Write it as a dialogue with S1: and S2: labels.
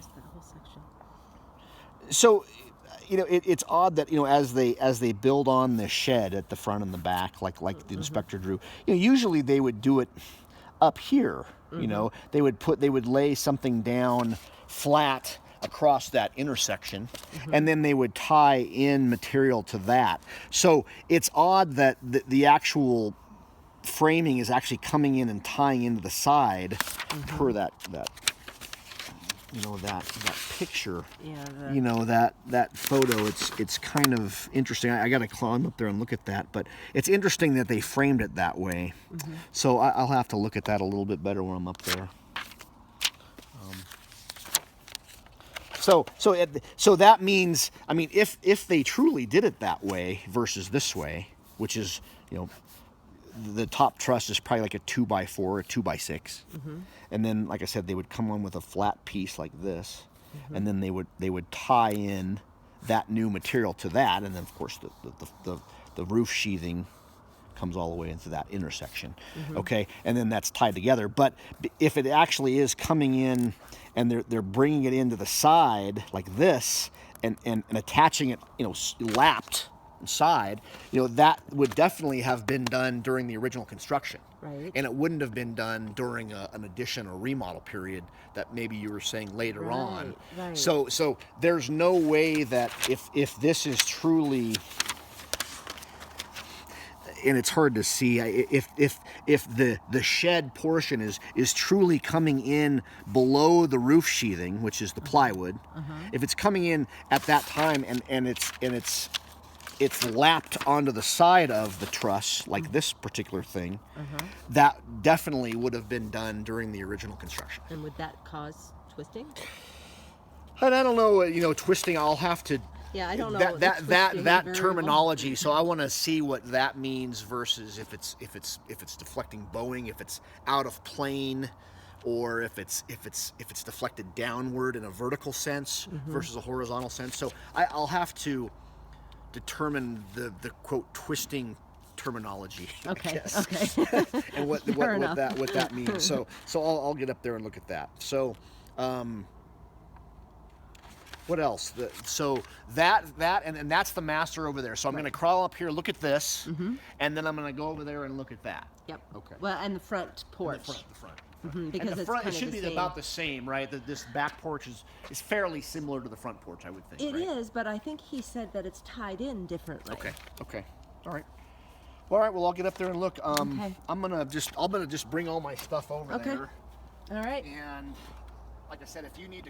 S1: missed that whole section.
S2: So, it's odd that as they build on the shed at the front and the back, like the inspector drew. Usually they would do it up here. They would lay something down flat across that intersection, and then they would tie in material to that. So it's odd that the actual framing is actually coming in and tying into the side per that picture.
S1: Yeah.
S2: That photo. It's kind of interesting. I got to climb up there and look at that, but it's interesting that they framed it that way. So I'll have to look at that a little bit better when I'm up there. So that means, I mean, if they truly did it that way versus this way, which is, the top truss is probably like a 2x4 or 2x6, and then, like I said, they would come on with a flat piece like this, and then they would tie in that new material to that, and then of course the roof sheathing comes all the way into that intersection. Okay, and then that's tied together. But if it actually is coming in and they're bringing it into the side like this and attaching it, lapped side, that would definitely have been done during the original construction.
S1: Right.
S2: And it wouldn't have been done during an addition or remodel period that maybe you were saying later on.
S1: Right.
S2: So there's no way that if this is truly, and it's hard to see, if the shed portion is truly coming in below the roof sheathing, which is the plywood, if it's coming in at that time and it's lapped onto the side of the truss like this particular thing, that definitely would have been done during the original construction.
S1: And would that cause twisting?
S2: And I don't know, twisting. I'll have to.
S1: Yeah, I don't know
S2: that terminology. So I want to see what that means versus if it's deflecting bowing, if it's out of plane, or if it's deflected downward in a vertical sense versus a horizontal sense. So I'll have to determine the quote twisting terminology.
S1: Okay.
S2: I guess.
S1: Okay.
S2: And what that means. So I'll get up there and look at that. So. What else? So that and that's the master over there. So I'm going to crawl up here, look at this, and then I'm going to go over there and look at that.
S1: Yep.
S2: Okay.
S1: Well, and the front porch.
S2: The front.
S1: Because
S2: and the
S1: it's
S2: front,
S1: kind
S2: it should
S1: of
S2: be
S1: the same.
S2: about the same, right? This back porch is fairly similar to the front porch, I would think.
S1: It
S2: right?
S1: is, but I think he said that it's tied in differently.
S2: Okay. All right. Well, I'll get up there and look.
S1: Okay.
S2: I'm gonna just bring all my stuff over there.
S1: All right.
S2: And like I said, if you need to